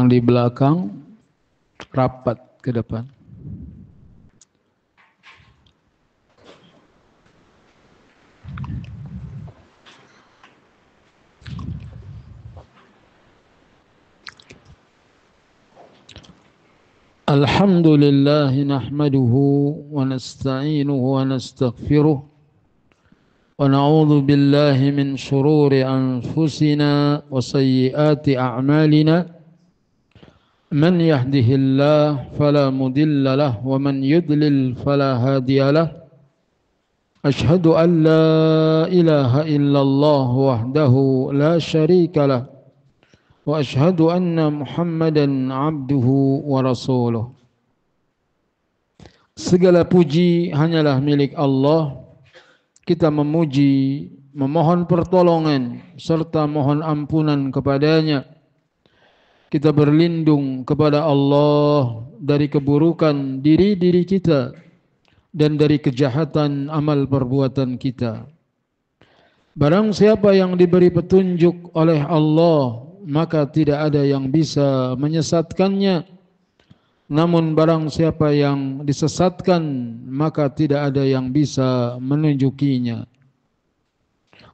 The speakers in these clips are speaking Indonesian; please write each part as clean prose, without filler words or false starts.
yang di belakang rapat ke depan. Alhamdulillah nahmaduhu wa nasta'inuhu wa nastaghfiruh wa na'udzu billahi min shururi anfusina wa sayyiati a'malina man yahdihillah fala mudilla lahu wa man yudlil fala hadiya lahu ashhadu an la ilaha illallah wahdahu la syarika lahu wa ashhadu anna Muhammadan abduhu wa rasuluh. Segala puji hanyalah milik Allah. Kita memuji, memohon pertolongan serta mohon ampunan kepadanya. Kita berlindung kepada Allah dari keburukan diri-diri kita dan dari kejahatan amal perbuatan kita. Barang siapa yang diberi petunjuk oleh Allah, maka tidak ada yang bisa menyesatkannya. Namun barang siapa yang disesatkan, maka tidak ada yang bisa menunjukinya.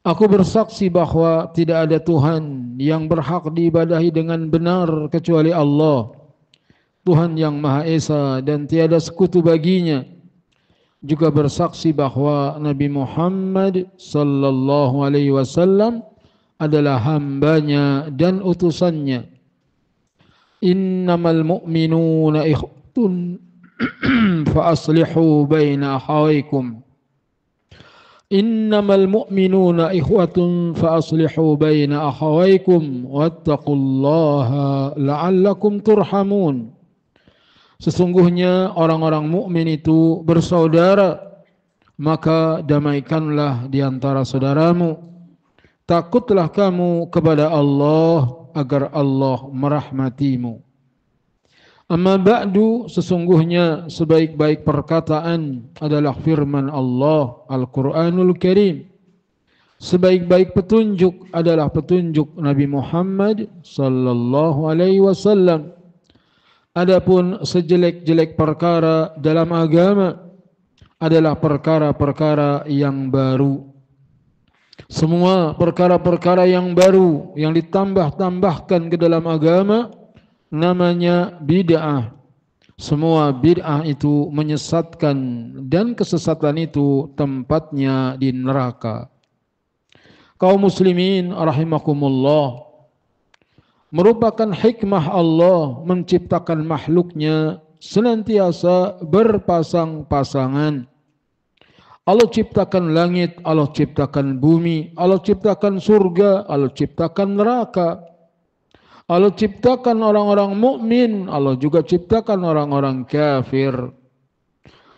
Aku bersaksi bahwa tidak ada Tuhan yang berhak diibadahi dengan benar kecuali Allah, Tuhan yang Maha Esa dan tiada sekutu baginya. Juga bersaksi bahwa Nabi Muhammad sallallahu alaihi wasallam adalah hambanya dan utusannya. Innamal mu'minuna ikhwatun fa aslihu baina akhawaykum. Innamal mu'minuna ikhwatun fa aslihu baina akhawaykum wattaqullaha la'allakum turhamun. Sesungguhnya orang-orang mukmin itu bersaudara, maka damaikanlah di antara saudaramu. Takutlah kamu kepada Allah agar Allah merahmatimu. Amma ba'du, sesungguhnya sebaik-baik perkataan adalah firman Allah Al-Quranul Karim. Sebaik-baik petunjuk adalah petunjuk Nabi Muhammad sallallahu alaihi wasallam. Adapun sejelek-jelek perkara dalam agama adalah perkara-perkara yang baru. Semua perkara-perkara yang baru yang ditambah-tambahkan ke dalam agama namanya bid'ah. Semua bid'ah itu menyesatkan dan kesesatan itu tempatnya di neraka. Kaum muslimin rahimakumullah, merupakan hikmah Allah menciptakan makhluknya senantiasa berpasang-pasangan. Allah ciptakan langit, Allah ciptakan bumi, Allah ciptakan surga, Allah ciptakan neraka. Allah ciptakan orang-orang mukmin, Allah juga ciptakan orang-orang kafir.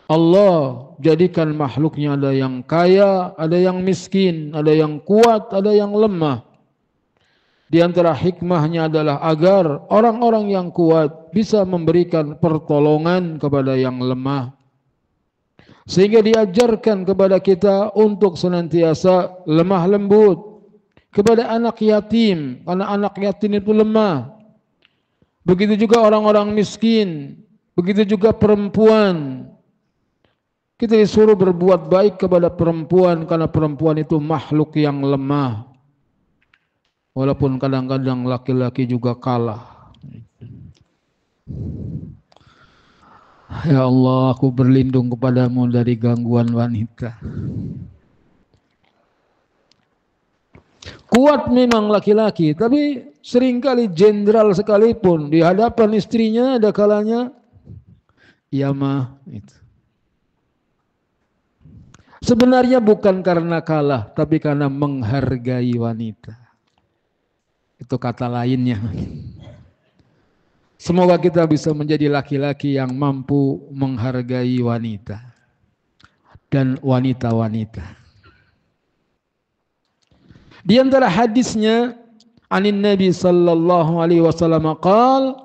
Allah jadikan makhluknya ada yang kaya, ada yang miskin, ada yang kuat, ada yang lemah. Di antara hikmahnya adalah agar orang-orang yang kuat bisa memberikan pertolongan kepada yang lemah. Sehingga diajarkan kepada kita untuk senantiasa lemah lembut kepada anak yatim, karena anak yatim itu lemah. Begitu juga orang-orang miskin, begitu juga perempuan. Kita disuruh berbuat baik kepada perempuan karena perempuan itu makhluk yang lemah. Walaupun kadang-kadang laki-laki juga kalah. Ya Allah, aku berlindung kepadamu dari gangguan wanita. Kuat memang laki-laki, tapi seringkali jenderal sekalipun di hadapan istrinya ada kalanya ya mah itu. Sebenarnya bukan karena kalah, tapi karena menghargai wanita. Itu kata lainnya. Semoga kita bisa menjadi laki-laki yang mampu menghargai wanita dan wanita-wanita. Di antara hadisnya anin Nabi sallallahu alaihi wasallam qaal,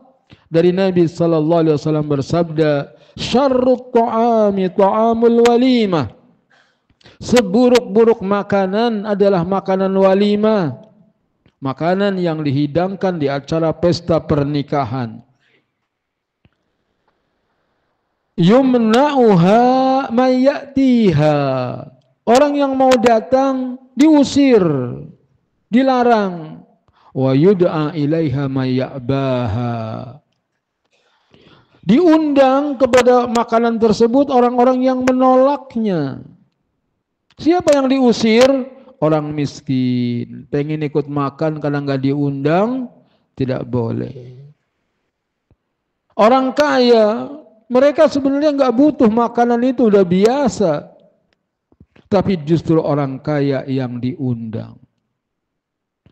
dari Nabi sallallahu alaihi wasallam bersabda, syarrut ta'ami ta'amul walimah. Seburuk-buruk makanan adalah makanan walimah. makanan yang dihidangkan di acara pesta pernikahan. Yumna'uha mayyatiha. Orang yang mau datang diusir, dilarang. Wa yud'a ilaiha mayyabaha. Diundang kepada makanan tersebut orang-orang yang menolaknya. Siapa yang diusir? Orang miskin. Pengen ikut makan karena nggak diundang, tidak boleh. Orang kaya, mereka sebenarnya nggak butuh makanan itu, udah biasa. Tapi justru orang kaya yang diundang.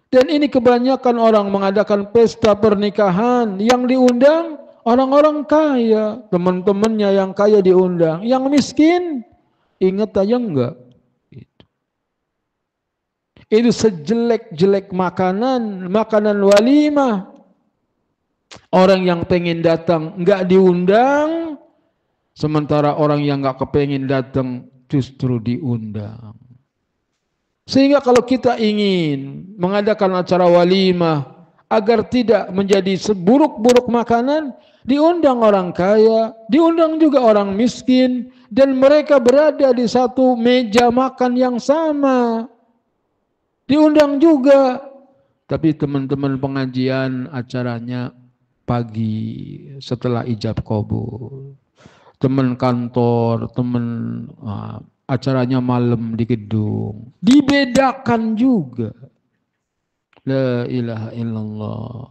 Dan ini kebanyakan orang mengadakan pesta pernikahan, yang diundang orang-orang kaya, teman-temannya yang kaya diundang. Yang miskin, ingat aja enggak. Itu sejelek-jelek makanan walimah. Orang yang pengen datang enggak diundang, sementara orang yang enggak kepengen datang justru diundang. Sehingga kalau kita ingin mengadakan acara walimah agar tidak menjadi seburuk-buruk makanan, diundang orang kaya, diundang juga orang miskin, dan mereka berada di satu meja makan yang sama. Diundang juga. Tapi teman-teman pengajian acaranya pagi setelah ijab qabul. Teman kantor, teman acaranya malam di gedung. Dibedakan juga. La ilaha illallah.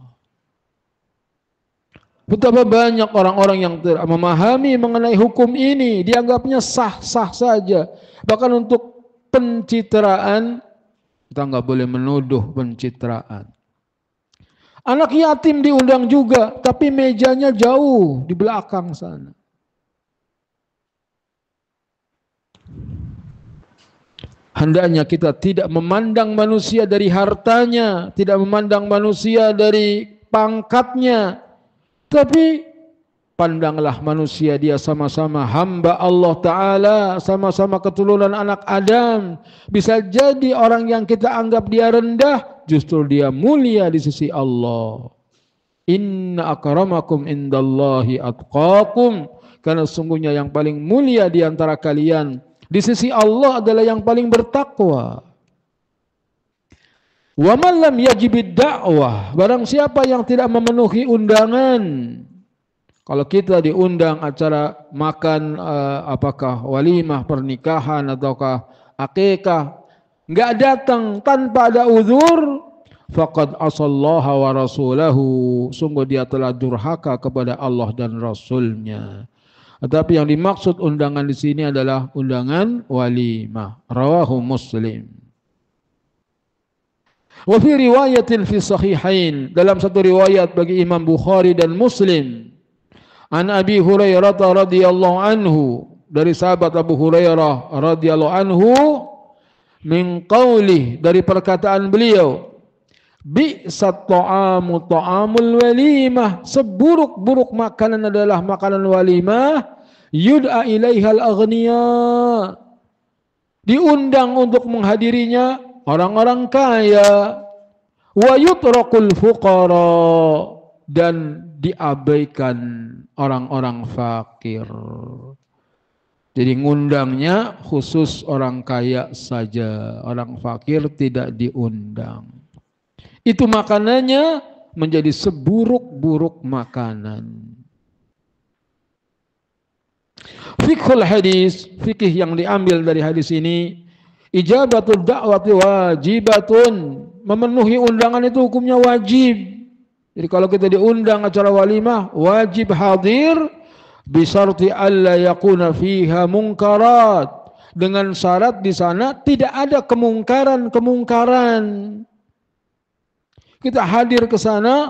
Betapa banyak orang-orang yang tidak memahami mengenai hukum ini, dianggapnya sah-sah saja. Bahkan untuk pencitraan, kita nggak boleh menuduh pencitraan. Anak yatim diundang juga, tapi mejanya jauh di belakang sana. Hendaknya kita tidak memandang manusia dari hartanya, tidak memandang manusia dari pangkatnya, tapi pandanglah manusia dia sama-sama hamba Allah Ta'ala, sama-sama keturunan anak Adam. Bisa jadi orang yang kita anggap dia rendah, justru dia mulia di sisi Allah. Inna akramakum indallahi atqakum. Karena sungguhnya yang paling mulia di antara kalian di sisi Allah adalah yang paling bertakwa. Wa man lam yajibid da'wah. Barang siapa yang tidak memenuhi undangan. Kalau kita diundang acara makan apakah walimah pernikahan ataukah akikah, enggak datang tanpa ada uzur, faqad asallaha wa rasulahu, sungguh dia telah durhaka kepada Allah dan Rasulnya. Tetapi yang dimaksud undangan di sini adalah undangan walimah. Rawahu Muslim. Wa fi riwayatin fi sahihain, dalam satu riwayat bagi Imam Bukhari dan Muslim, an Abi Hurairah radhiyallahu anhu, dari sahabat Abu Hurairah radhiyallahu anhu, min qaulih, dari perkataan beliau, bi'sat ta'amu ta'amul walimah, seburuk-buruk makanan adalah makanan walimah, yud'a ilaihal aghniya, diundang untuk menghadirinya orang-orang kaya, wa yutrakul fuqara, dan diabaikan orang-orang fakir. Jadi ngundangnya khusus orang kaya saja, orang fakir tidak diundang. Itu makanannya menjadi seburuk-buruk makanan. Fiqhul hadis, fikih yang diambil dari hadis ini, ijabatul da'wati wajibatun, memenuhi undangan itu hukumnya wajib. Jadi kalau kita diundang acara walimah, wajib hadir, bisarti alla yakuna fiha munkarat, dengan syarat di sana tidak ada kemungkaran. Kita hadir ke sana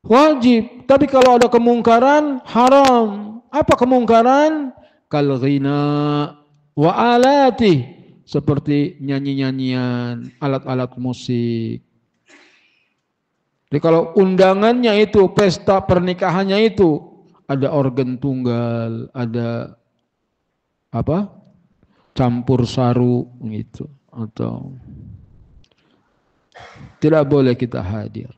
wajib, tapi kalau ada kemungkaran haram. Apa kemungkaran? Kal ghina wa alati, seperti nyanyi-nyanyian, alat-alat musik. Jadi kalau undangannya itu, pesta pernikahannya itu ada organ tunggal, ada campur saru gitu, atau Tidak boleh kita hadir.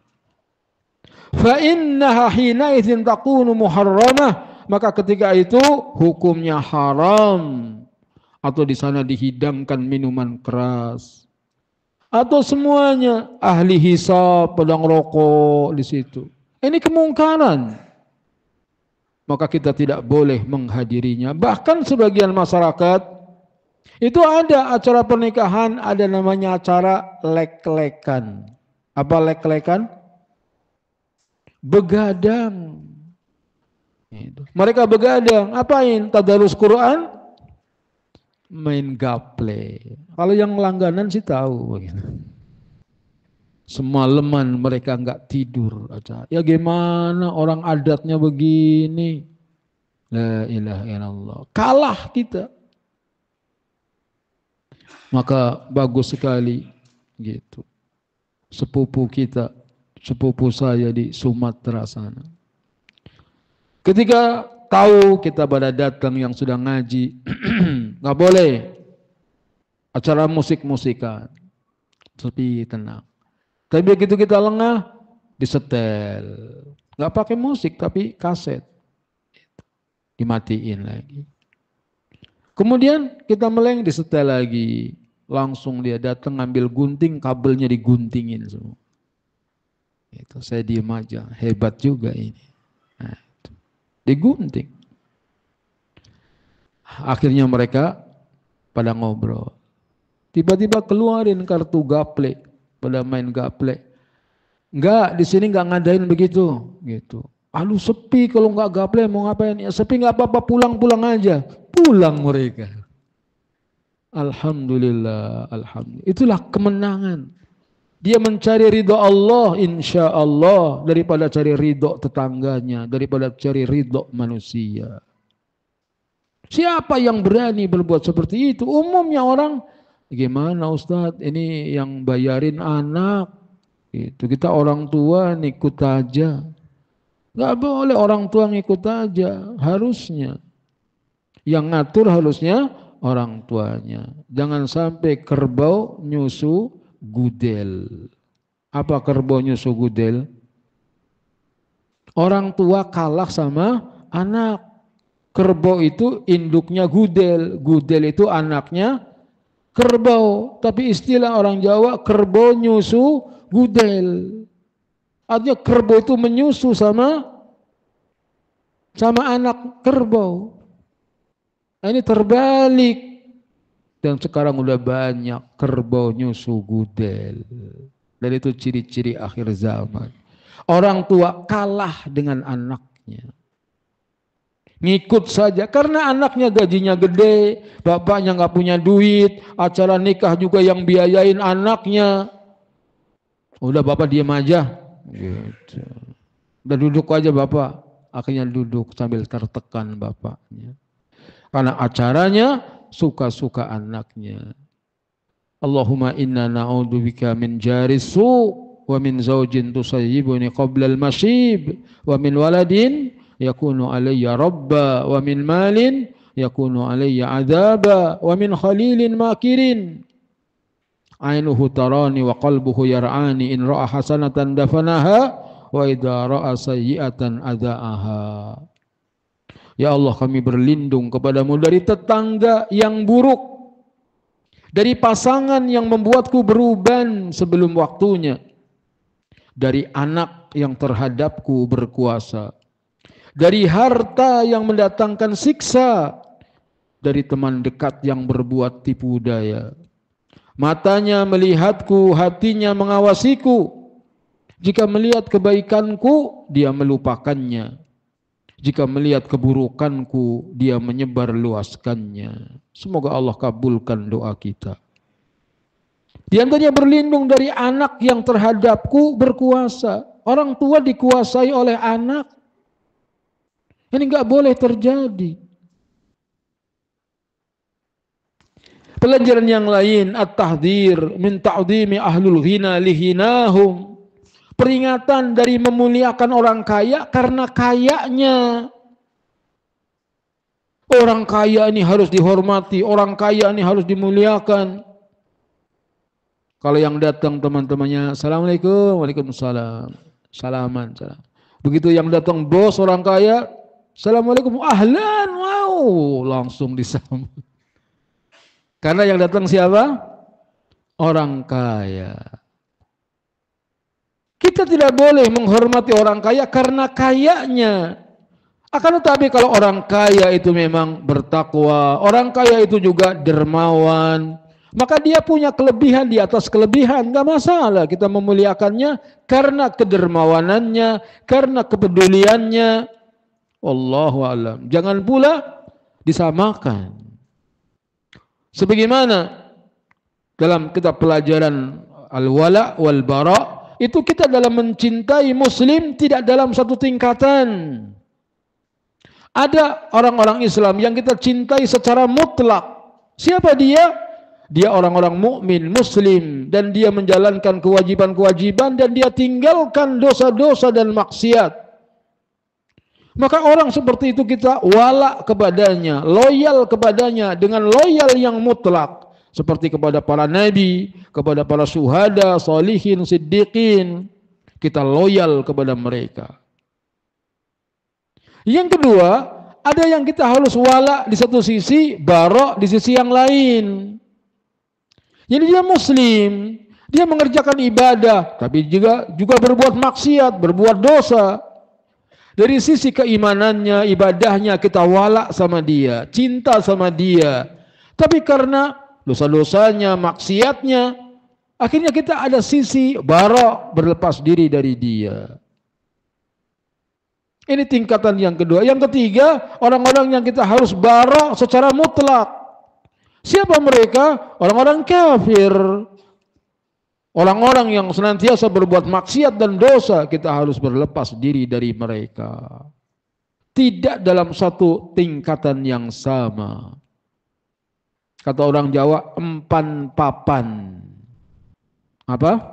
Fa innaha hina idzin takunu muharramah, maka ketika itu hukumnya haram. Atau di sana dihidangkan minuman keras. Atau semuanya ahli hisab, pedang rokok di situ. Ini kemungkaran. Maka kita tidak boleh menghadirinya. Bahkan sebagian masyarakat itu ada acara pernikahan, ada namanya acara lek-lekan. Apa lek-lekan? Begadang. Mereka begadang, apain? Tadarus Quran, main gaple. Kalau yang langganan sih tahu begitu. Semalaman mereka enggak tidur aja. Ya gimana orang adatnya begini? La ilaha illallah. Kalah kita. Maka bagus sekali gitu. Sepupu kita, sepupu saya di Sumatera sana. Ketika tahu kita pada datang yang sudah ngaji, nggak boleh acara musik-musikan, sepi tenang. Tapi begitu kita lengah, disetel, nggak pakai musik tapi kaset, dimatiin lagi. Kemudian kita meleng, disetel lagi, langsung dia datang ngambil gunting, kabelnya diguntingin semua. Itu saya diem aja, hebat juga ini. Nah, digunting. Akhirnya mereka pada ngobrol. Tiba-tiba keluarin kartu gaple, pada main gaple. Enggak, di sini enggak ngadain begitu, gitu. Aduh sepi, kalau enggak gaple mau ngapain? Ya sepi enggak apa-apa, pulang-pulang aja. Pulang mereka. Alhamdulillah, alhamdulillah. Itulah kemenangan. Dia mencari ridho Allah, insya Allah, daripada cari ridho tetangganya, daripada cari ridho manusia. Siapa yang berani berbuat seperti itu? Umumnya orang, gimana Ustadz, ini yang bayarin anak. Itu kita orang tua ngikut aja. Gak boleh orang tua ngikut aja, harusnya. Yang ngatur harusnya orang tuanya. Jangan sampai kerbau nyusu gudel. Apa kerbau nyusu gudel? Orang tua kalah sama anak. Kerbau itu induknya gudel. Gudel itu anaknya kerbau. Tapi istilah orang Jawa, kerbau nyusu gudel. Artinya kerbau itu menyusu sama anak kerbau. Nah, ini terbalik. Dan sekarang udah banyak kerbau nyusu gudel. Dan itu ciri-ciri akhir zaman. Orang tua kalah dengan anaknya. Ngikut saja karena anaknya gajinya gede, bapaknya nggak punya duit, acara nikah juga yang biayain anaknya. Udah bapak diam aja. Gitu. Udah duduk aja bapak. Akhirnya duduk sambil tertekan bapaknya. Karena acaranya suka-suka anaknya. Allahumma inna na'udzubika min jaris su' wa min zaujin tusayyibuni qabla al-masyib wa min waladin yakunu alayya rabba wa min malin yakunu alayya adaba wa min khalilin makirin ainuhu tarani wa qalbuhu yar'ani in ra'a hasanatan dafanaha wa idza ra'a sayyi'atan adaaha. Ya Allah, kami berlindung kepadamu dari tetangga yang buruk, dari pasangan yang membuatku beruban sebelum waktunya, dari anak yang terhadapku berkuasa, dari harta yang mendatangkan siksa, dari teman dekat yang berbuat tipu daya. Matanya melihatku, hatinya mengawasiku. Jika melihat kebaikanku, dia melupakannya. Jika melihat keburukanku, dia menyebar luaskannya. Semoga Allah kabulkan doa kita. Di antaranya berlindung dari anak yang terhadapku berkuasa. Orang tua dikuasai oleh anak. Ini enggak boleh terjadi. Pelajaran yang lain, at-tahdhir min ta'dhimi ahlul ghina lihinahum. Peringatan dari memuliakan orang kaya karena kayanya. Orang kaya ini harus dihormati, orang kaya ini harus dimuliakan. Kalau yang datang teman-temannya, Assalamualaikum, Waalaikumsalam, salaman. Salam. Begitu yang datang bos orang kaya, Assalamualaikum, ahlan, wow, langsung disambut. Karena yang datang siapa? Orang kaya. Kita tidak boleh menghormati orang kaya karena kayanya. Akan tetapi kalau orang kaya itu memang bertakwa, orang kaya itu juga dermawan, maka dia punya kelebihan di atas kelebihan, enggak masalah kita memuliakannya karena kedermawanannya, karena kepeduliannya. Wallahu a'lam. Jangan pula disamakan. Sebagaimana dalam kitab pelajaran Al-Wala wal Bara, itu kita dalam mencintai muslim tidak dalam satu tingkatan. Ada orang-orang Islam yang kita cintai secara mutlak. Siapa dia? Dia orang-orang mukmin, muslim, dan dia menjalankan kewajiban-kewajiban dan dia tinggalkan dosa-dosa dan maksiat. Maka orang seperti itu kita wala kepadanya, loyal kepadanya dengan loyal yang mutlak. Seperti kepada para nabi, kepada para syuhada, sholihin, siddiqin. Kita loyal kepada mereka. Yang kedua, ada yang kita harus wala di satu sisi, bara di sisi yang lain. Jadi dia muslim, dia mengerjakan ibadah, tapi juga berbuat maksiat, berbuat dosa. Dari sisi keimanannya, ibadahnya kita wala sama dia, cinta sama dia. Tapi karena dosa-dosanya, maksiatnya, akhirnya kita ada sisi bara, berlepas diri dari dia. Ini tingkatan yang kedua. Yang ketiga, orang-orang yang kita harus bara secara mutlak. Siapa mereka? Orang-orang kafir. Orang-orang yang senantiasa berbuat maksiat dan dosa, kita harus berlepas diri dari mereka. Tidak dalam satu tingkatan yang sama. Kata orang Jawa, empan papan. Apa?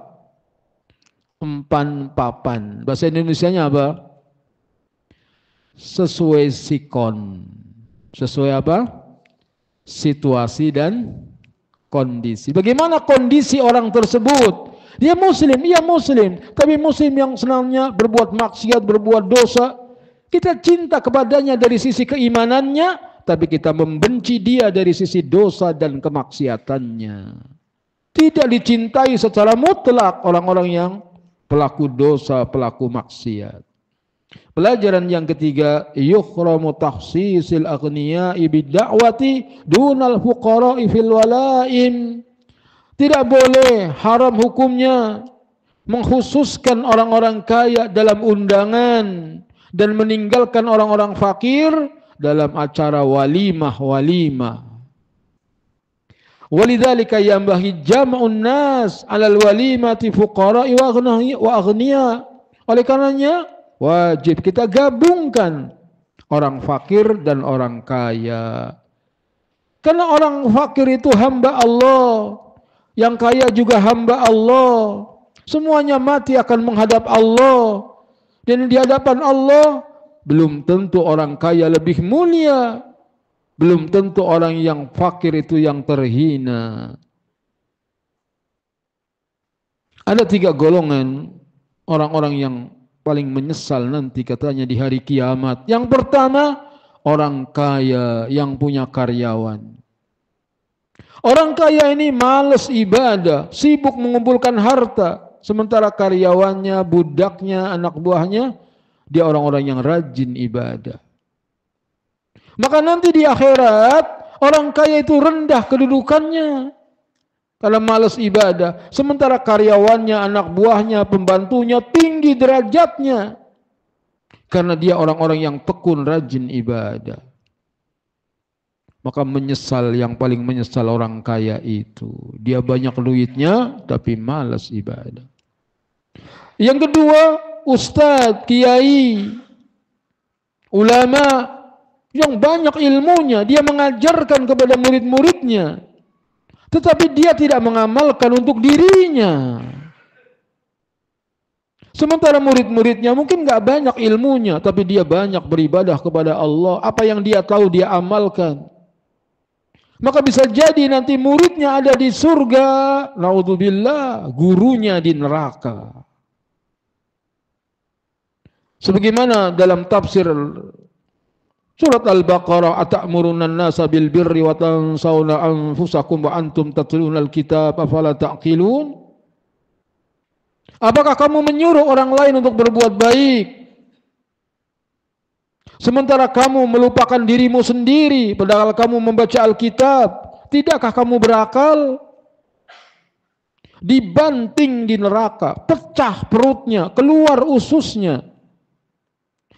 Empan papan. Bahasa Indonesianya apa? Sesuai sikon. Sesuai apa? Situasi dan kondisi. Bagaimana kondisi orang tersebut? Dia muslim, iya muslim, tapi muslim yang senangnya berbuat maksiat, berbuat dosa. Kita cinta kepadanya dari sisi keimanannya, tapi kita membenci dia dari sisi dosa dan kemaksiatannya. Tidak dicintai secara mutlak orang-orang yang pelaku dosa, pelaku maksiat. Pelajaran yang ketiga, yukhramu takhsisil aghniya'i bid-da'wati dunal fuqara'i fil wala'im. Tidak boleh, haram hukumnya mengkhususkan orang-orang kaya dalam undangan dan meninggalkan orang-orang fakir dalam acara walimah-walimah. Walidzalika yambaghi jam'un nas 'alal walimati fuqara'i wa aghniya. Oleh karenanya wajib kita gabungkan orang fakir dan orang kaya. Karena orang fakir itu hamba Allah, yang kaya juga hamba Allah. Semuanya mati akan menghadap Allah. Dan di hadapan Allah belum tentu orang kaya lebih mulia, belum tentu orang yang fakir itu yang terhina. Ada 3 golongan orang-orang yang paling menyesal nanti katanya di hari kiamat. Yang pertama, orang kaya yang punya karyawan. Orang kaya ini malas ibadah, sibuk mengumpulkan harta. Sementara karyawannya, budaknya, anak buahnya, dia orang-orang yang rajin ibadah. Maka nanti di akhirat, orang kaya itu rendah kedudukannya. Karena malas ibadah. Sementara karyawannya, anak buahnya, pembantunya tinggi derajatnya. Karena dia orang-orang yang tekun, rajin ibadah. Maka menyesal, yang paling menyesal orang kaya itu. Dia banyak duitnya, tapi malas ibadah. Yang kedua, ustadz, kiai, ulama, yang banyak ilmunya. Dia mengajarkan kepada murid-muridnya. Tetapi dia tidak mengamalkan untuk dirinya. Sementara murid-muridnya mungkin gak banyak ilmunya, tapi dia banyak beribadah kepada Allah. Apa yang dia tahu dia amalkan. Maka bisa jadi nanti muridnya ada di surga, naudzubillah, gurunya di neraka. Sebagaimana dalam tafsir surat Al-Baqarah, atamuruna an-nasa bil birri wa tansawna anfusakum wa antum tatluna al-kitab afala taqilun? Apakah kamu menyuruh orang lain untuk berbuat baik, sementara kamu melupakan dirimu sendiri padahal kamu membaca Alkitab? Tidakkah kamu berakal? Dibanting di neraka, pecah perutnya, keluar ususnya,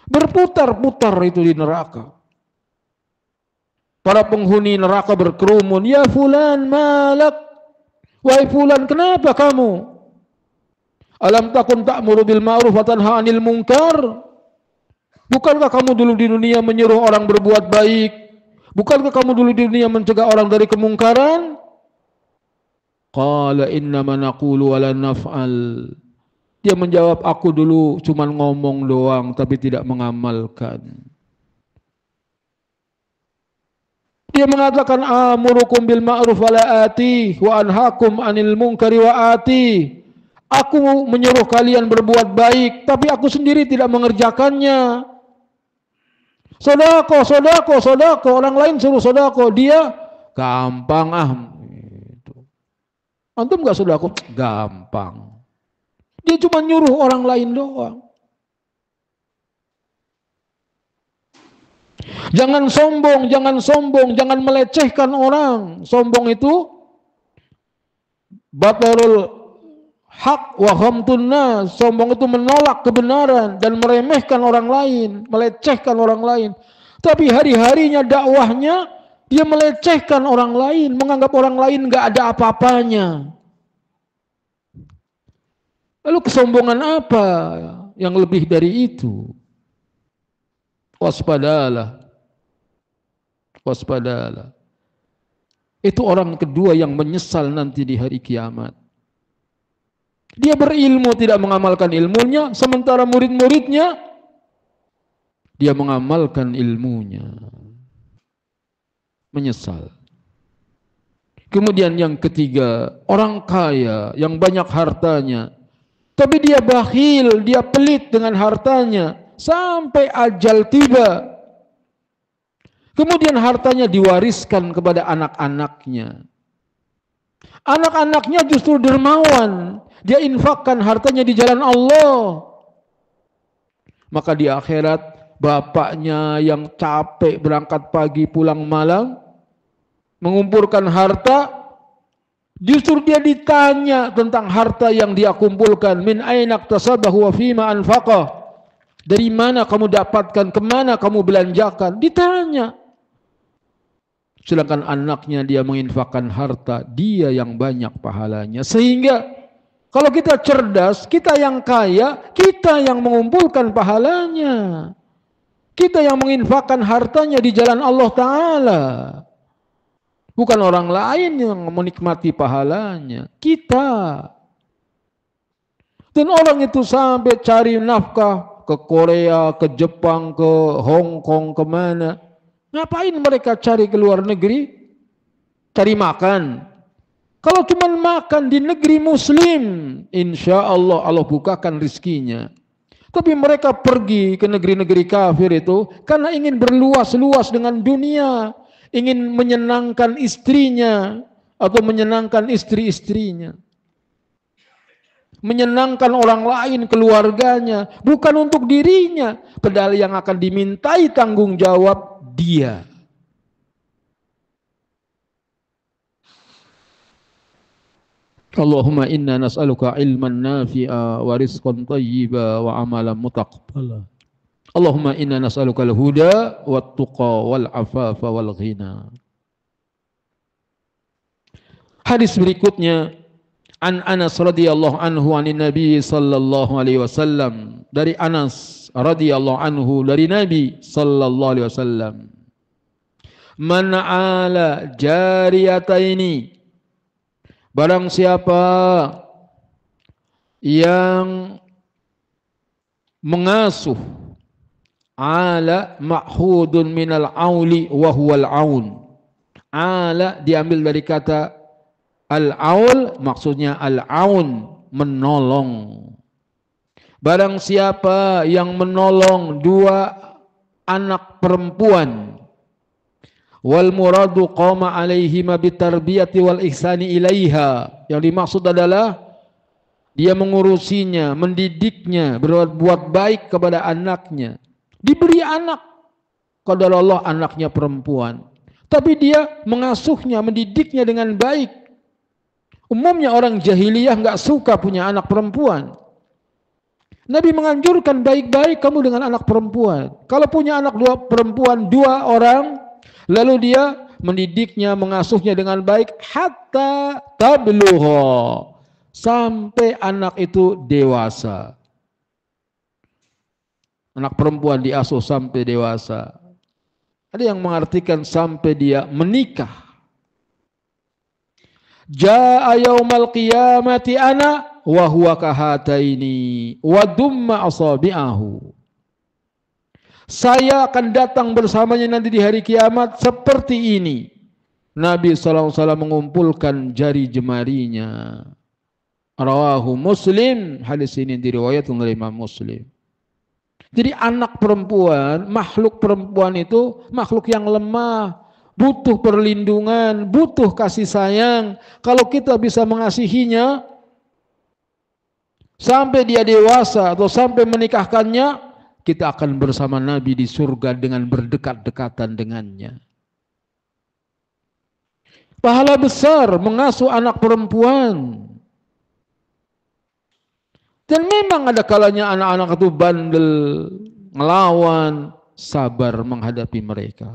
berputar-putar itu di neraka. Para penghuni neraka berkerumun, ya fulan malak, wahai fulan kenapa kamu? Alam takun ta'muru bil ma'ruf wa tanha 'anil munkar? Bukankah kamu dulu di dunia menyuruh orang berbuat baik? Bukankah kamu dulu di dunia mencegah orang dari kemungkaran? Qala innama naqulu wa la naf'al. Dia menjawab, aku dulu cuma ngomong doang tapi tidak mengamalkan. Dia mengatakan amurukum bil ma'ruf wa la ati wa anhaakum 'anil munkari wa ati. Aku menyuruh kalian berbuat baik, tapi aku sendiri tidak mengerjakannya. Sodako, sodako, sodako. Orang lain suruh sodako, dia gampang Antum gak sodako? Gampang. Dia cuma nyuruh orang lain doang. Jangan sombong, jangan sombong, jangan melecehkan orang. Sombong itu batarul hak wa ghamtun nas. Sombong itu menolak kebenaran dan meremehkan orang lain, melecehkan orang lain. Tapi hari-harinya dakwahnya dia melecehkan orang lain, menganggap orang lain enggak ada apa-apanya. Lalu kesombongan apa yang lebih dari itu? Waspadalah. Waspadalah. Itu orang kedua yang menyesal nanti di hari kiamat. Dia berilmu tidak mengamalkan ilmunya, sementara murid-muridnya dia mengamalkan ilmunya. Menyesal. Kemudian yang ketiga, orang kaya yang banyak hartanya, tapi dia bakhil, dia pelit dengan hartanya sampai ajal tiba. Kemudian hartanya diwariskan kepada anak-anaknya. Anak-anaknya justru dermawan. Dia infakkan hartanya di jalan Allah. Maka di akhirat bapaknya yang capek berangkat pagi pulang malam mengumpulkan harta, justru dia ditanya tentang harta yang dia kumpulkan. Min aina iktasabahu wa fima anfaqah? Dari mana kamu dapatkan, kemana kamu belanjakan? Ditanya. Sedangkan anaknya dia menginfakkan harta, dia yang banyak pahalanya. Sehingga kalau kita cerdas, kita yang kaya, kita yang mengumpulkan pahalanya. Kita yang menginfakkan hartanya di jalan Allah Ta'ala. Bukan orang lain yang menikmati pahalanya. Kita. Dan orang itu sampai cari nafkah ke Korea, ke Jepang, ke Hong Kong, kemana. Ngapain mereka cari ke luar negeri? Cari makan. Kalau cuma makan di negeri muslim, insya Allah Allah bukakan rizkinya. Tapi mereka pergi ke negeri-negeri kafir itu karena ingin berluas-luas dengan dunia, ingin menyenangkan istrinya atau menyenangkan istri-istrinya, menyenangkan orang lain, keluarganya, bukan untuk dirinya. Padahal yang akan dimintai tanggung jawab dia. Allahumma inna nas'aluka ilman nafi'a wa rizqan thayyiba wa amalan mutaqabbala. Allahumma inna nas'aluka al-huda wat tuqa wal afafa wal ghina. Hadis berikutnya, an Anas radhiyallahu anhu anin Nabi sallallahu alaihi wasallam, dari Anas radhiyallahu anhu dari Nabi sallallahu alaihi wasallam, man ala jariyataini, barang siapa yang mengasuh, ala ma'hudun minal auli wa huwal aun, Ala diambil dari kata al-aul, maksudnya al-aun, menolong. Barang siapa yang menolong dua anak perempuan, wal muradu qama alaihima bitarbiyati wal ihsani ilaiha, yang dimaksud adalah dia mengurusinya, mendidiknya, berbuat baik kepada anaknya. Diberi anak, qadar Allah anaknya perempuan, tapi dia mengasuhnya, mendidiknya dengan baik. Umumnya orang jahiliyah nggak suka punya anak perempuan. Nabi menganjurkan baik-baik kamu dengan anak perempuan. Kalau punya anak perempuan dua orang, lalu dia mendidiknya, mengasuhnya dengan baik hatta tablugha, sampai anak itu dewasa. Anak perempuan diasuh sampai dewasa. Ada yang mengartikan sampai dia menikah. Jaa yaumal qiyamati ana wa huwa kahataini wa dumma asabi'ahu. Saya akan datang bersamanya nanti di hari kiamat seperti ini. Nabi SAW mengumpulkan jari jemarinya. Rawahu Muslim. Hadis ini diriwayatkan oleh Imam Muslim. Jadi anak perempuan, makhluk perempuan itu makhluk yang lemah, butuh perlindungan, butuh kasih sayang. Kalau kita bisa mengasihinya sampai dia dewasa atau sampai menikahkannya, kita akan bersama Nabi di surga dengan berdekat-dekatan dengannya. Pahala besar mengasuh anak perempuan. Dan memang ada kalanya anak-anak itu bandel, ngelawan, sabar menghadapi mereka.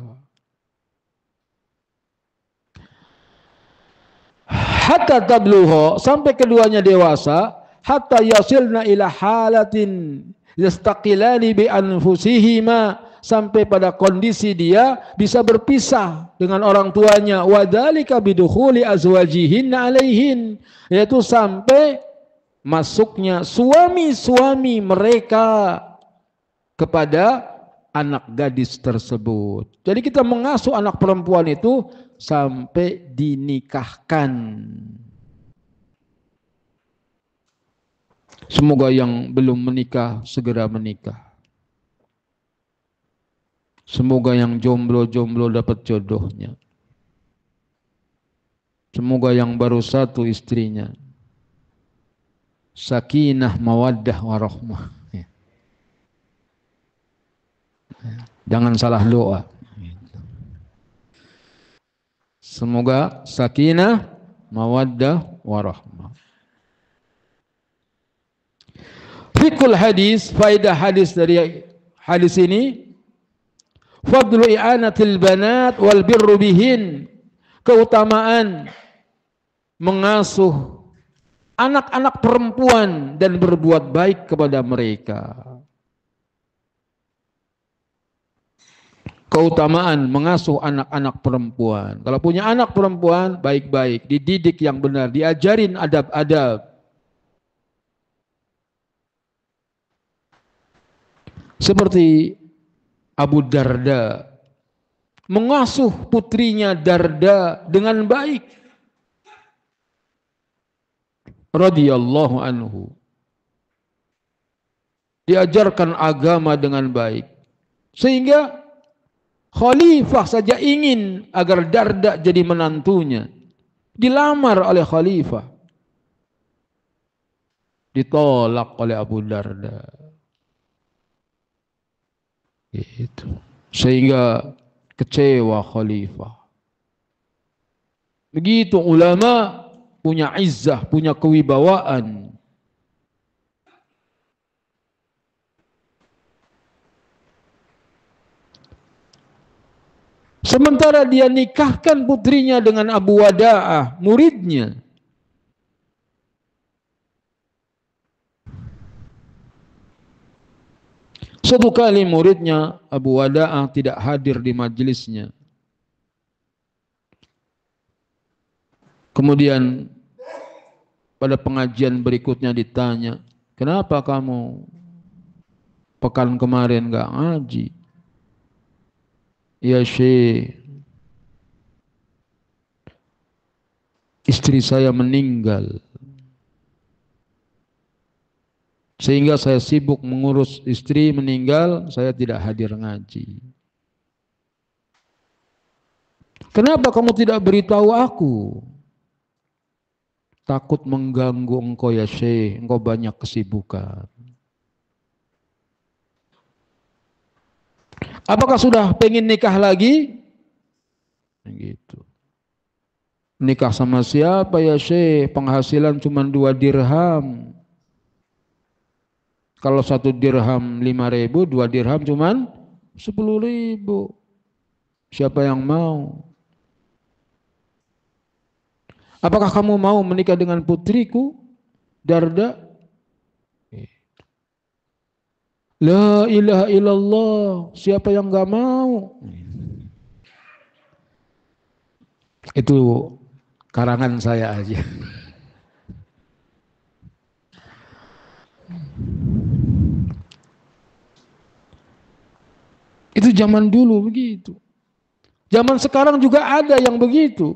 Hatta tablugha, sampai keduanya dewasa, hatta yasilna ila halatin yastaqilani bi anfusihima, sampai pada kondisi dia bisa berpisah dengan orang tuanya, wadzalika bidukhuli azwajihinna alaihin, yaitu sampai masuknya suami-suami mereka kepada anak gadis tersebut. Jadi kita mengasuh anak perempuan itu sampai dinikahkan. Semoga yang belum menikah segera menikah. Semoga yang jomblo-jomblo dapat jodohnya. Semoga yang baru satu istrinya sakinah, mawaddah, warahmah. Jangan salah doa. Semoga sakinah, mawaddah, warahmah. Fikul hadis, faedah hadis dari hadis ini, fadlu i'anatil banat wal birru bihin, keutamaan mengasuh anak-anak perempuan dan berbuat baik kepada mereka. Keutamaan mengasuh anak-anak perempuan. Kalau punya anak perempuan, baik-baik, dididik yang benar, diajarin adab-adab. Seperti Abu Darda mengasuh putrinya Darda dengan baik, radhiyallahu anhu. Diajarkan agama dengan baik, sehingga khalifah saja ingin agar Darda jadi menantunya. Dilamar oleh khalifah, ditolak oleh Abu Darda. Gitu. Sehingga kecewa khalifah. Begitu ulama punya izzah, punya kewibawaan. Sementara dia nikahkan putrinya dengan Abu Wada'ah, muridnya. Suatu kali muridnya Abu Wada'ah tidak hadir di majelisnya. Kemudian pada pengajian berikutnya ditanya, kenapa kamu pekan kemarin gak ngaji? Ya Syekh, istri saya meninggal. Sehingga saya sibuk mengurus istri meninggal, saya tidak hadir ngaji. Kenapa kamu tidak beritahu aku? Takut mengganggu engkau ya Syekh, engkau banyak kesibukan. Apakah sudah pengen nikah lagi? Gitu. Nikah sama siapa ya Syekh? Penghasilan cuma 2 dirham. Kalau 1 dirham 5.000, 2 dirham cuman 10.000. Siapa yang mau? Apakah kamu mau menikah dengan putriku, Darda? La ilaha illallah. Siapa yang enggak mau? Itu karangan saya aja. Itu zaman dulu begitu. Zaman sekarang juga ada yang begitu.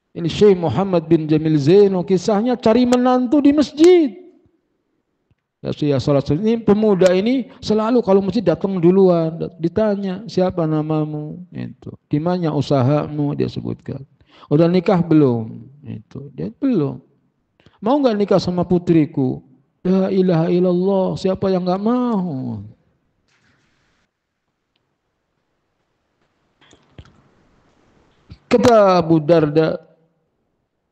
Ini Syekh Muhammad bin Jamil Zaino, kisahnya cari menantu di masjid. Ya salat ini pemuda ini selalu kalau masjid datang duluan, ditanya siapa namamu, itu. Di mana usahamu, dia sebutkan. Udah nikah belum? Itu. Dia belum. Mau enggak nikah sama putriku? La ilaha illallah, siapa yang enggak mau? Kata Abu Darda,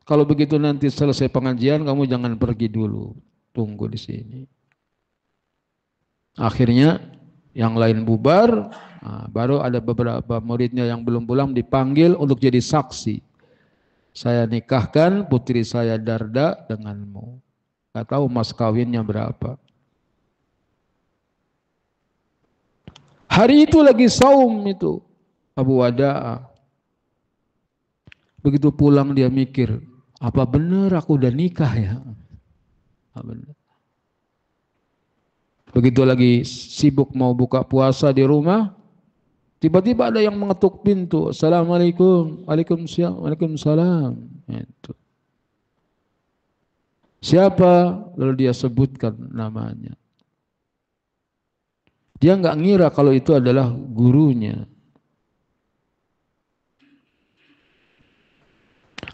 kalau begitu nanti selesai pengajian kamu jangan pergi dulu, tunggu di sini. Akhirnya yang lain bubar, baru ada beberapa muridnya yang belum pulang dipanggil untuk jadi saksi. Saya nikahkan putri saya Darda denganmu. Gak tahu mas kawinnya berapa. Hari itu lagi saum itu Abu Wada'ah. Begitu pulang dia mikir, apa benar aku udah nikah ya? Benar. Begitu lagi sibuk mau buka puasa di rumah, tiba-tiba ada yang mengetuk pintu. Assalamualaikum. Waalaikumsalam. Itu. Siapa? Lalu dia sebutkan namanya. Dia nggak ngira kalau itu adalah gurunya.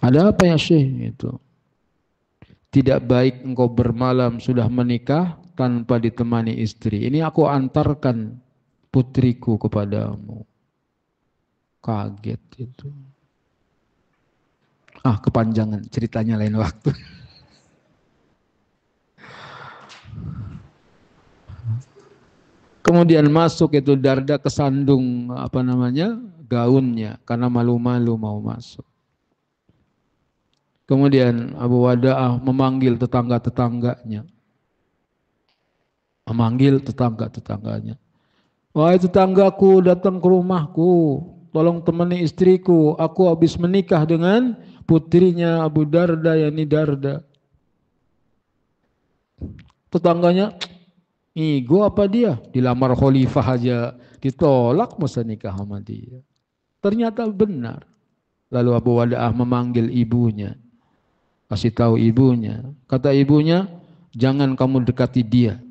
Ada apa ya Syekh? Itu. Tidak baik engkau bermalam sudah menikah tanpa ditemani istri. Ini aku antarkan putriku kepadamu. Kaget itu. Kepanjangan ceritanya lain waktu. Kemudian masuk itu Darda kesandung gaunnya karena malu-malu mau masuk. Kemudian Abu Wada'ah memanggil tetangga-tetangganya. Wahai tetanggaku, datang ke rumahku, tolong temani istriku, aku habis menikah dengan putrinya Abu Darda, yakni Darda. Tetangganya, ego apa dia? Dilamar khalifah aja ditolak, masa nikah sama dia. Ternyata benar. Lalu Abu Wada'ah memanggil ibunya. Kasih tahu ibunya. Kata ibunya, jangan kamu dekati dia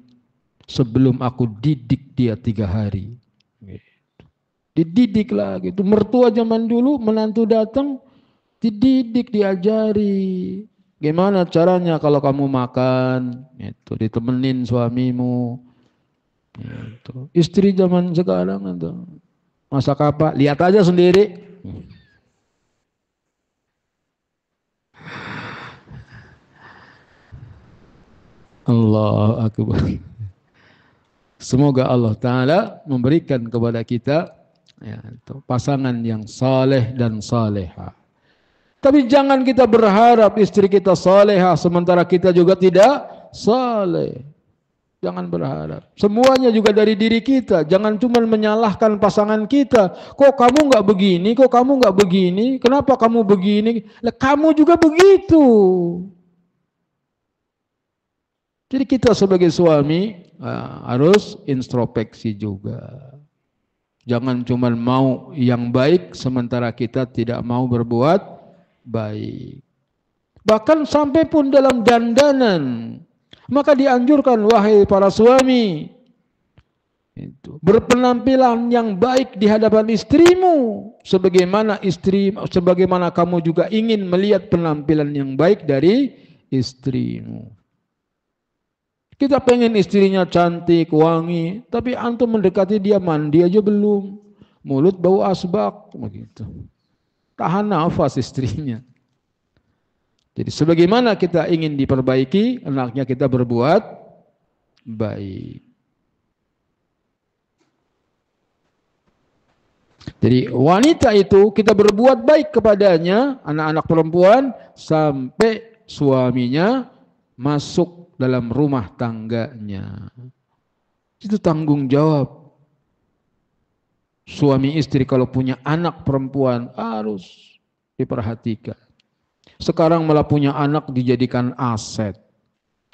sebelum aku didik dia 3 hari. Dididik lagi. Itu mertua zaman dulu, menantu datang, dididik, diajari. Gimana caranya kalau kamu makan, itu ditemenin suamimu. Itu. Istri zaman sekarang itu masak apa? Lihat aja sendiri. Allahu Akbar. Semoga Allah Ta'ala memberikan kepada kita pasangan yang saleh dan saleha. Tapi jangan kita berharap istri kita saleha sementara kita juga tidak saleh. Jangan berharap. Semuanya juga dari diri kita. Jangan cuma menyalahkan pasangan kita. Kok kamu nggak begini? Kok kamu nggak begini? Kenapa kamu begini? Lah kamu juga begitu. Jadi kita sebagai suami harus introspeksi juga. Jangan cuma mau yang baik sementara kita tidak mau berbuat baik. Bahkan sampai pun dalam dandanan, maka dianjurkan wahai para suami, berpenampilan yang baik di hadapan istrimu, sebagaimana kamu juga ingin melihat penampilan yang baik dari istrimu. Kita pengen istrinya cantik, wangi, tapi antum mendekati dia mandi aja belum, mulut bau asbak, begitu. Tahan nafas istrinya. Jadi sebagaimana kita ingin diperbaiki, hendaknya kita berbuat baik. Jadi wanita itu kita berbuat baik kepadanya, anak-anak perempuan, sampai suaminya masuk dalam rumah tangganya. Itu tanggung jawab. Suami istri kalau punya anak perempuan harus diperhatikan. Sekarang malah punya anak dijadikan aset.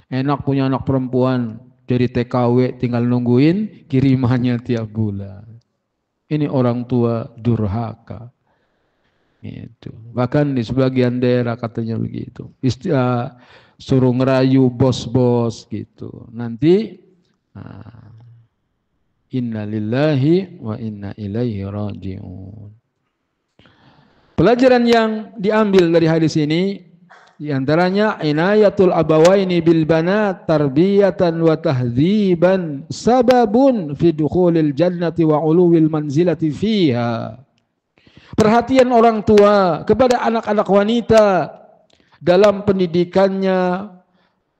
Enak punya anak perempuan, dari TKW tinggal nungguin kirimannya tiap bulan. Ini orang tua durhaka. Itu. Bahkan di sebagian daerah katanya begitu. Suruh ngerayu bos-bos gitu. Nanti inna lillahi wa inna ilaihi raji'un. Pelajaran yang diambil dari hadis ini diantaranya inayatul abawaini bil banat tarbiyatan wa tahdziban sababun fi dukhulil jannati wa uluwil manzilati fiha. Perhatian orang tua kepada anak-anak wanita dalam pendidikannya,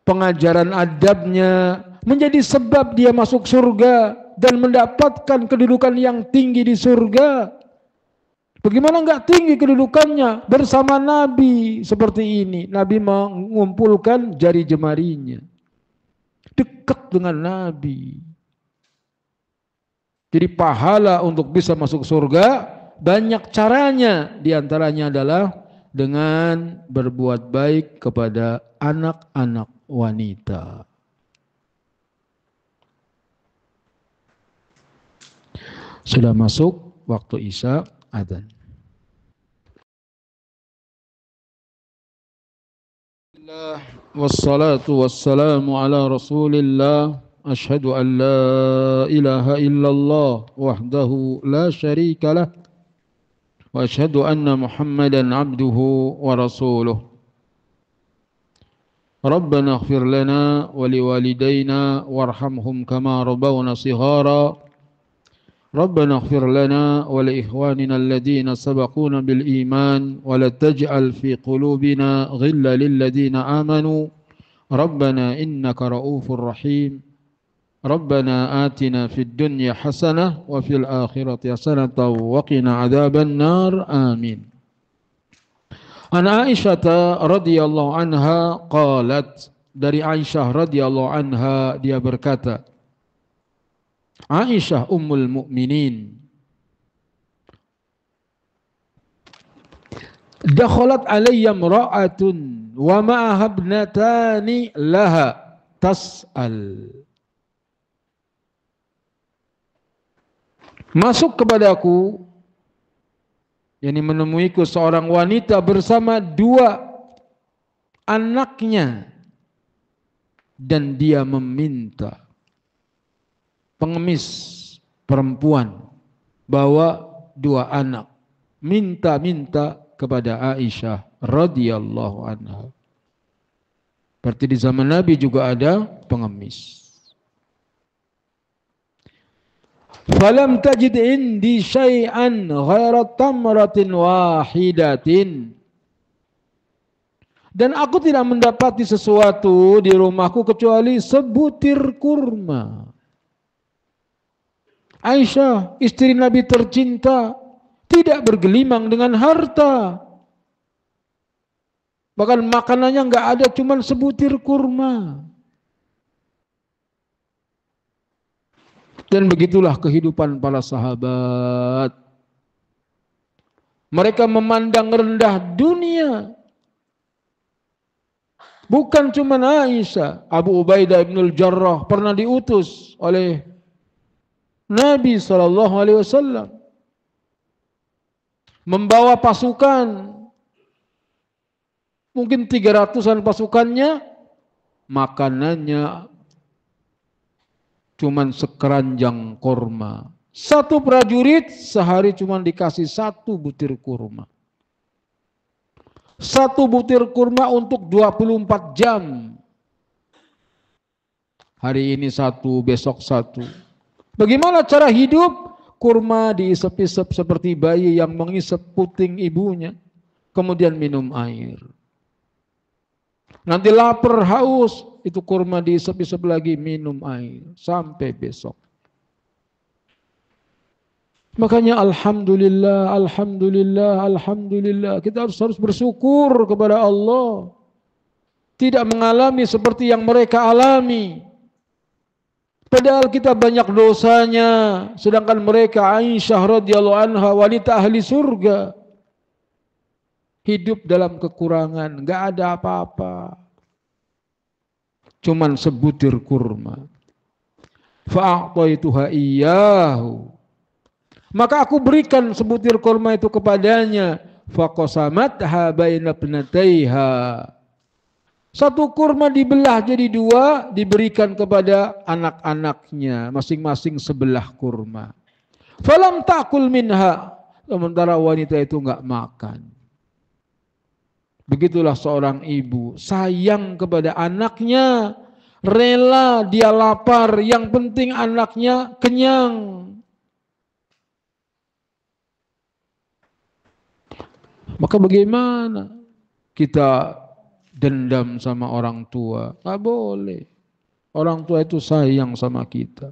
pengajaran adabnya menjadi sebab dia masuk surga dan mendapatkan kedudukan yang tinggi di surga. Bagaimana enggak tinggi kedudukannya bersama Nabi seperti ini. Nabi mengumpulkan jari jemarinya. Dekat dengan Nabi. Jadi pahala untuk bisa masuk surga banyak caranya. Di antaranya adalah dengan berbuat baik kepada anak-anak wanita. Sudah masuk waktu Isya. Adzan. Wassalatu wassalamu ala Rasulillah. Asyhadu an la ilaha illallah wahdahu la syarika lah wa asyhadu anna Muhammadan abduhu wa rasuluh. Rabbana ighfir lana wa liwalidayna warhamhum kama rabbawna shighara. ربنا اغفر لنا ولإخواننا الذين سبقونا بالإيمان ولا تجعل في قلوبنا غلا للذين آمنوا ربنا إنك رؤوف رحيم ربنا آتنا في الدنيا حسنة وفي الآخرة حسنة وقنا عذاب النار آمين. عن عائشة رضي الله عنها قالت, dari Aisyah radhiyallahu anha dia berkata, Aisyah ummul mukminin, dakhalat alayya imra'atun wa ma'aha ibnatani laha tas'al. Masuk kepadaku, yakni menemuiku seorang wanita bersama dua anaknya dan dia meminta. Pengemis perempuan bawa dua anak, minta-minta kepada Aisyah radhiyallahu anha. Berarti di zaman Nabi juga ada pengemis. Falam tajid indi syai'an ghaira tamratin wahidatin. Dan aku tidak mendapati sesuatu di rumahku kecuali sebutir kurma. Aisyah, istri Nabi tercinta, tidak bergelimang dengan harta. Bahkan makanannya enggak ada, cuma sebutir kurma. Dan begitulah kehidupan para sahabat. Mereka memandang rendah dunia. Bukan cuma Aisyah, Abu Ubaidah bin Jarrah pernah diutus oleh Nabi SAW membawa pasukan mungkin 300-an pasukannya, makanannya cuman sekeranjang kurma. Satu prajurit sehari cuma dikasih 1 butir kurma. 1 butir kurma untuk 24 jam. Hari ini 1, besok 1. Bagaimana cara hidup? Kurma diisep-isep seperti bayi yang mengisep puting ibunya. Kemudian minum air. Nanti lapar, haus, itu kurma diisep-isep lagi, minum air. Sampai besok. Makanya alhamdulillah, alhamdulillah, alhamdulillah. Kita harus bersyukur kepada Allah. Tidak mengalami seperti yang mereka alami. Padahal kita banyak dosanya. Sedangkan mereka, Aisyah radhiyallahu anha, wanita ahli surga, hidup dalam kekurangan. Gak ada apa-apa. Cuman sebutir kurma. Fa'a'taituha iyyahu. Maka aku berikan sebutir kurma itu kepadanya. Faqasamatha baina ibnataiha. 1 kurma dibelah jadi 2, diberikan kepada anak-anaknya, masing-masing sebelah kurma. Falam ta'kul minha. Sementara wanita itu enggak makan. Begitulah seorang ibu, sayang kepada anaknya, rela dia lapar, yang penting anaknya kenyang. Maka bagaimana kita dendam sama orang tua? Nggak boleh. Orang tua itu sayang sama kita.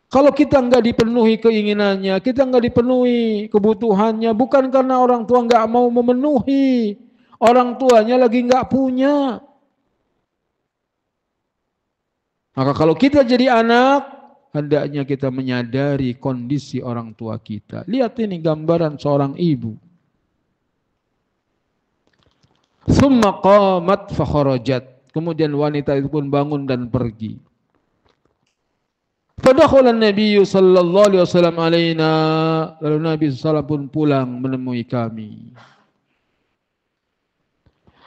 Kalau kita nggak dipenuhi keinginannya, kita nggak dipenuhi kebutuhannya, bukan karena orang tua nggak mau memenuhi. Orang tuanya lagi nggak punya. Maka kalau kita jadi anak, hendaknya kita menyadari kondisi orang tua kita. Lihat ini gambaran seorang ibu. Tsumma qamat fa kharajat. Kemudian wanita itu pun bangun dan pergi. Fadakhala an-nabiy sallallahu alaihi wasallam alaina. Lalu Nabi sallallahu pun pulang menemui kami.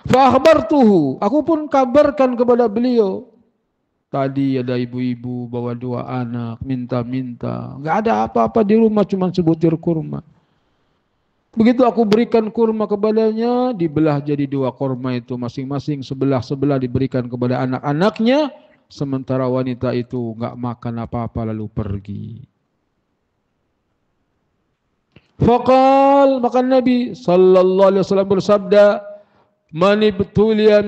Fa akhbartuhu. Aku pun kabarkan kepada beliau. Tadi ada ibu-ibu bawa 2 anak, minta-minta. Enggak ada apa-apa di rumah, cuma sebutir kurma. Begitu aku berikan kurma kepadanya, dibelah jadi 2 kurma itu, masing-masing sebelah-sebelah diberikan kepada anak-anaknya, sementara wanita itu enggak makan apa-apa lalu pergi. Faqal, maka Nabi sallallahu alaihi wasallam bersabda, "Man ibtuliya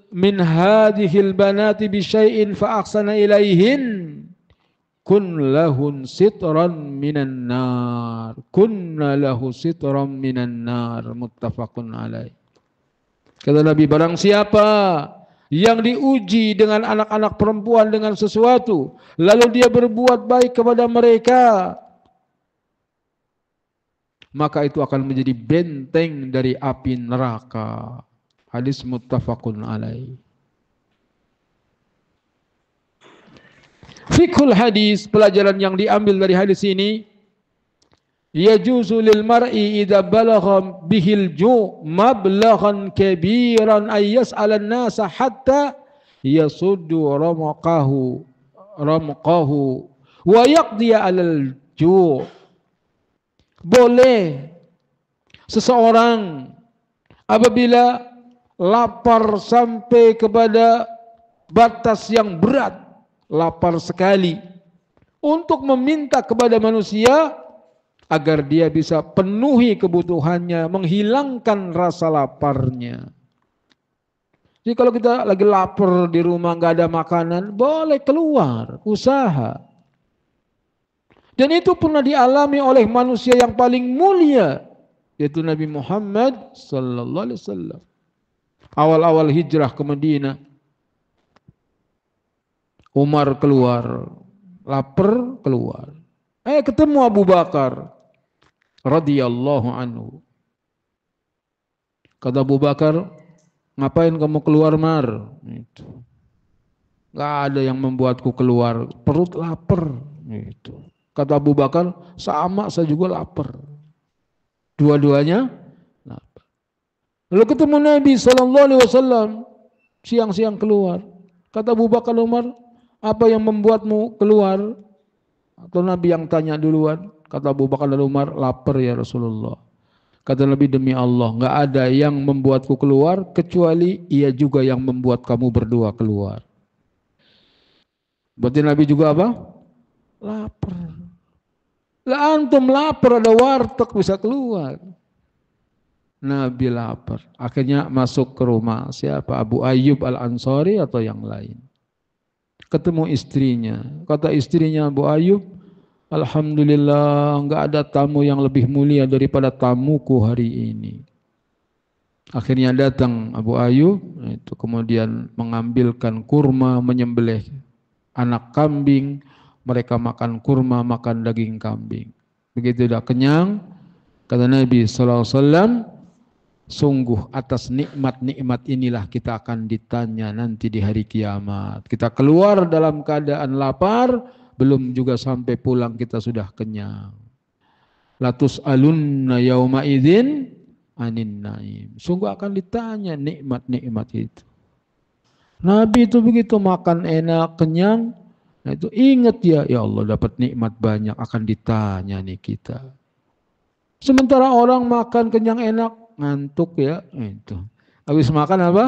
min hadhil banati bi syai'in fa ahsana ilaihin kun lahun sitran minan nar." Kunna lahu sitran minan nar. Muttafaqun alaih. Kata Nabi, barang siapa yang diuji dengan anak-anak perempuan dengan sesuatu, lalu dia berbuat baik kepada mereka, maka itu akan menjadi benteng dari api neraka. Hadis muttafaqun alaih. Fiqhul hadis, pelajaran yang diambil dari hadis ini, yajuzu lil mar'i idza balagha bihil ju' mablaghan kabiran ay yas'ala an-nasa hatta yasuddu ramqahu wa yaqdi 'alal ju'. Boleh seseorang apabila lapar sampai kepada batas yang berat, lapar sekali, untuk meminta kepada manusia agar dia bisa penuhi kebutuhannya, menghilangkan rasa laparnya. Jadi kalau kita lagi lapar di rumah nggak ada makanan, boleh keluar, usaha. Dan itu pernah dialami oleh manusia yang paling mulia, yaitu Nabi Muhammad sallallahu alaihi wasallam. Awal-awal hijrah ke Madinah, Umar keluar, lapar keluar. Ketemu Abu Bakar radhiyallahu anhu. Kata Abu Bakar, ngapain kamu keluar, Mar? Itu. Gak ada yang membuatku keluar, perut lapar. Itu. Kata Abu Bakar, sama, saya juga lapar. Dua-duanya lapar. Lalu ketemu Nabi SAW, siang-siang keluar. Kata Abu Bakar Umar, apa yang membuatmu keluar? Atau Nabi yang tanya duluan. Kata Abu Bakar dan Umar, lapar ya Rasulullah. Kata Nabi, demi Allah, nggak ada yang membuatku keluar kecuali ia juga yang membuat kamu berdua keluar. Berarti Nabi juga apa? Lapar. Lah antum lapar, ada warteg bisa keluar. Nabi lapar. Akhirnya masuk ke rumah siapa? Abu Ayyub Al-Ansari atau yang lain. Ketemu istrinya. Kata istrinya Abu Ayyub, alhamdulillah enggak ada tamu yang lebih mulia daripada tamuku hari ini. Akhirnya datang Abu Ayyub, itu kemudian mengambilkan kurma, menyembelih anak kambing, mereka makan kurma, makan daging kambing. Begitu dah kenyang, kata Nabi SAW, sungguh atas nikmat-nikmat inilah kita akan ditanya nanti di hari kiamat. Kita keluar dalam keadaan lapar, belum juga sampai pulang kita sudah kenyang. Latus alunna yauma idzin anin naim. Sungguh akan ditanya nikmat-nikmat itu. Nabi itu begitu makan enak, kenyang, nah itu ingat ya Allah dapat nikmat banyak, akan ditanya nih kita. Sementara orang makan kenyang enak, ngantuk ya, itu. Habis makan apa?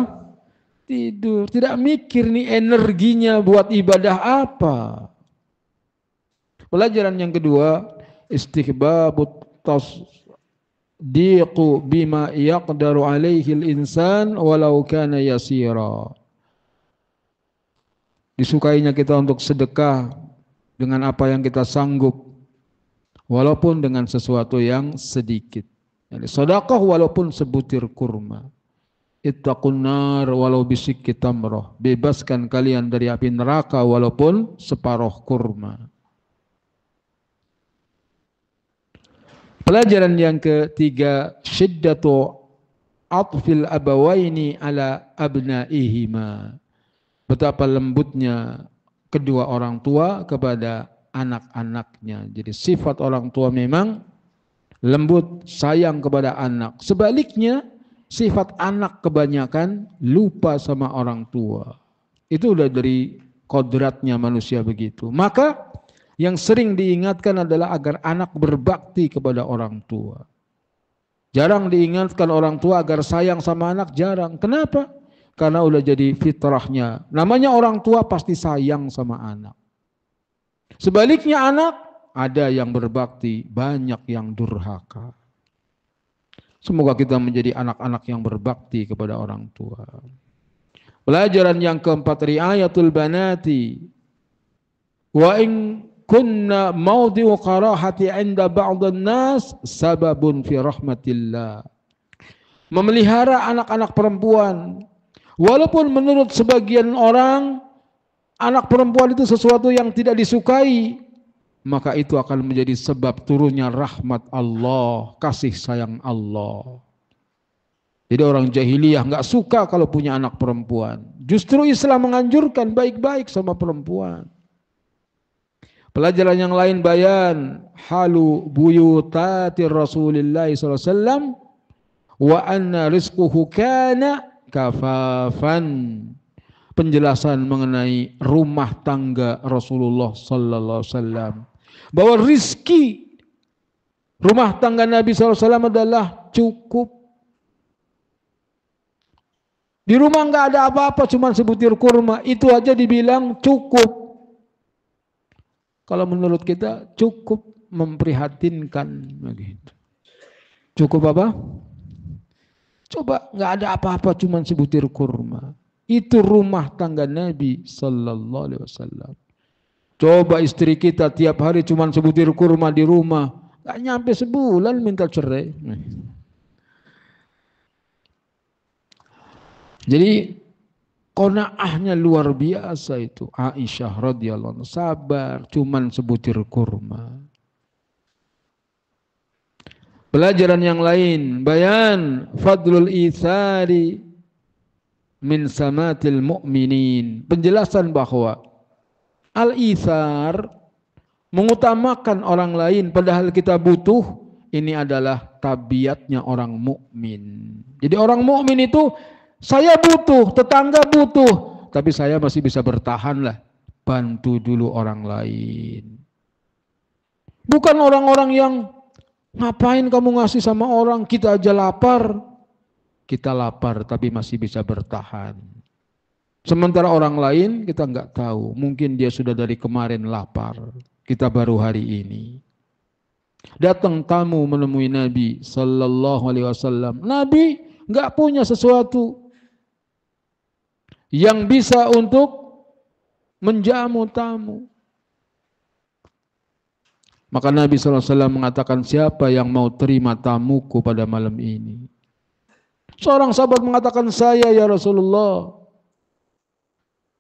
Tidur. Tidak mikir nih energinya buat ibadah apa. Pelajaran yang kedua, istighbabut tasdiqu bima yaqdaru alaihi al-insan walau kana yasira. Disukainya kita untuk sedekah dengan apa yang kita sanggup, walaupun dengan sesuatu yang sedikit. Jadi sedekah walaupun sebutir kurma. Ittaqun nar walau bisikki tamrah. Bebaskan kalian dari api neraka walaupun separuh kurma. Pelajaran yang ketiga, syiddatu atfil abawaini ala abnaihima. Betapa lembutnya kedua orang tua kepada anak-anaknya. Jadi sifat orang tua memang lembut, sayang kepada anak. Sebaliknya, sifat anak kebanyakan lupa sama orang tua. Itu udah dari kodratnya manusia begitu. Maka yang sering diingatkan adalah agar anak berbakti kepada orang tua. Jarang diingatkan orang tua agar sayang sama anak, jarang. Kenapa? Karena udah jadi fitrahnya. Namanya orang tua pasti sayang sama anak. Sebaliknya anak, ada yang berbakti, banyak yang durhaka. Semoga kita menjadi anak-anak yang berbakti kepada orang tua. Pelajaran yang keempat, riayatul banati. Wa in kunna mawdi'u qarahati 'inda ba'dhan nas sababun fi rahmatillah. Memelihara anak-anak perempuan. Walaupun menurut sebagian orang anak perempuan itu sesuatu yang tidak disukai, maka itu akan menjadi sebab turunnya rahmat Allah, kasih sayang Allah. Jadi orang jahiliyah nggak suka kalau punya anak perempuan. Justru Islam menganjurkan baik-baik sama perempuan. Pelajaran yang lain, bayan halu buyutati Rasulullah SAW wa anna rizquhu kana kafafan. Penjelasan mengenai rumah tangga Rasulullah sallallahu alaihi wasallam, bahwa rizki rumah tangga Nabi SAW adalah cukup. Di rumah nggak ada apa-apa, cuma sebutir kurma, itu aja dibilang cukup. Kalau menurut kita cukup memprihatinkan begitu. Cukup apa? Coba nggak ada apa-apa, cuma sebutir kurma. Itu rumah tangga Nabi sallallahu alaihi wasallam. Coba istri kita tiap hari cuma sebutir kurma di rumah, nggak nyampe sebulan minta cerai. Jadi qanaahnya luar biasa itu. Aisyah radhiyallahu anha sabar cuman sebutir kurma. Pelajaran yang lain, bayan fadlul itsari min samatil mu'minin. Penjelasan bahwa al-itsar, mengutamakan orang lain padahal kita butuh, ini adalah tabiatnya orang mukmin. Jadi orang mukmin itu saya butuh, tetangga butuh, tapi saya masih bisa bertahan lah. Bantu dulu orang lain. Bukan orang-orang yang ngapain kamu ngasih sama orang, kita aja lapar. Kita lapar tapi masih bisa bertahan. Sementara orang lain kita nggak tahu, mungkin dia sudah dari kemarin lapar, kita baru hari ini. Datang tamu menemui Nabi Sallallahu Alaihi Wasallam. Nabi nggak punya sesuatu yang bisa untuk menjamu tamu. Maka Nabi Sallallahu Alaihi Wasallam mengatakan, siapa yang mau terima tamuku pada malam ini? Seorang sahabat mengatakan, saya ya Rasulullah.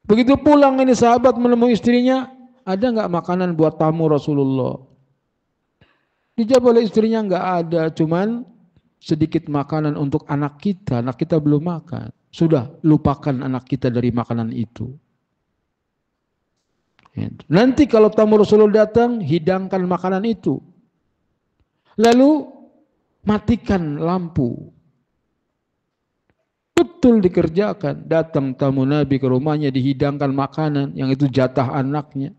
Begitu pulang ini sahabat menemui istrinya, ada nggak makanan buat tamu Rasulullah? Dijawab oleh istrinya, nggak ada, cuman sedikit makanan untuk anak kita belum makan. Sudah, lupakan anak kita dari makanan itu. Nanti kalau tamu Rasulullah datang, hidangkan makanan itu. Lalu matikan lampu. Betul dikerjakan. Datang tamu Nabi ke rumahnya, dihidangkan makanan, yang itu jatah anaknya.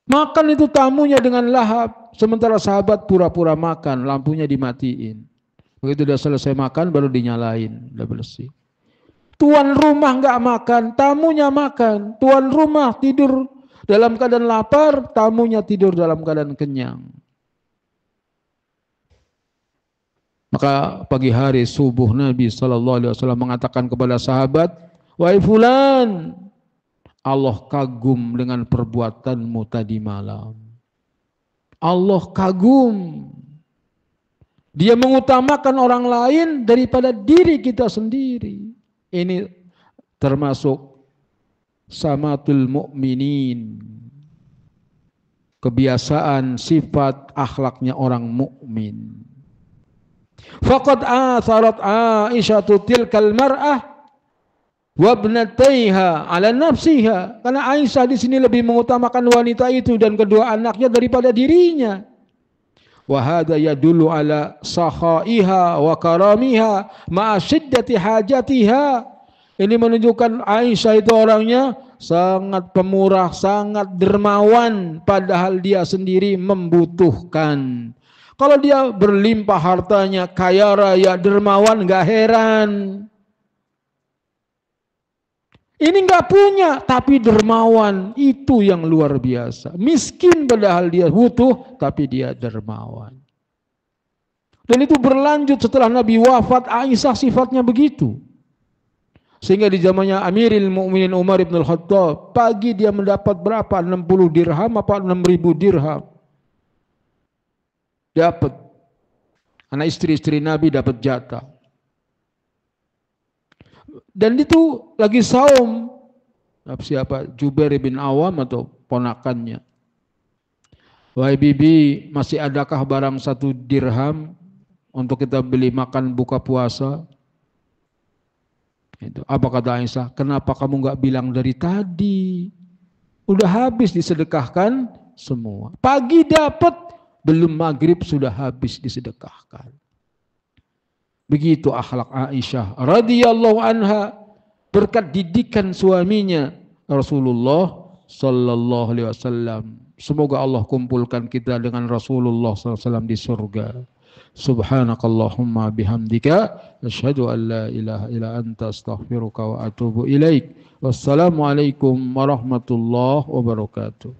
Makan itu tamunya dengan lahap, sementara sahabat pura-pura makan, lampunya dimatiin. Begitu udah selesai makan, baru dinyalain, udah bersih. Tuan rumah nggak makan, tamunya makan. Tuan rumah tidur dalam keadaan lapar, tamunya tidur dalam keadaan kenyang. Maka pagi hari subuh Nabi Sallallahu Alaihi Wasallam mengatakan kepada sahabat, wahai fulan, Allah kagum dengan perbuatanmu tadi malam. Allah kagum. Dia mengutamakan orang lain daripada diri kita sendiri. Ini termasuk samatul mu'minin. Kebiasaan, sifat, akhlaknya orang mukmin. Faqad atharat Aisyatu tilkal mar'ah wabnataiha ala nafsiha, karena Aisyah di sini lebih mengutamakan wanita itu dan kedua anaknya daripada dirinya. Wa hadza yadullu ala sakhaiha wa karamiha ma'a shiddati hajatiha. Ini menunjukkan Aisyah itu orangnya sangat pemurah, sangat dermawan, padahal dia sendiri membutuhkan. Kalau dia berlimpah hartanya, kaya raya, dermawan, enggak heran. Ini enggak punya, tapi dermawan. Itu yang luar biasa. Miskin padahal dia butuh, tapi dia dermawan. Dan itu berlanjut setelah Nabi wafat, Aisyah sifatnya begitu. Sehingga di zamannya Amiril Mukminin Umar ibn al-Khattab, pagi dia mendapat berapa? 60 dirham apa 6.000 dirham. Dapat. Anak istri-istri Nabi dapat jatah. Dan itu lagi saum. Siapa? Jubair bin Awam atau ponakannya. Wahai bibi, masih adakah barang 1 dirham untuk kita beli makan buka puasa? Itu. Apa kata Aisyah? Kenapa kamu nggak bilang dari tadi? Udah habis disedekahkan semua. Pagi dapat, belum maghrib sudah habis disedekahkan. Begitu akhlak Aisyah radhiyallahu anha, berkat didikan suaminya Rasulullah sallallahu alaihi wasallam. Semoga Allah kumpulkan kita dengan Rasulullah sallallahu alaihi wasallam di surga. Subhanakallahumma bihamdika asyhadu an la ilaha illa anta astaghfiruka wa atubu ilaik. Wassalamualaikum warahmatullahi wabarakatuh.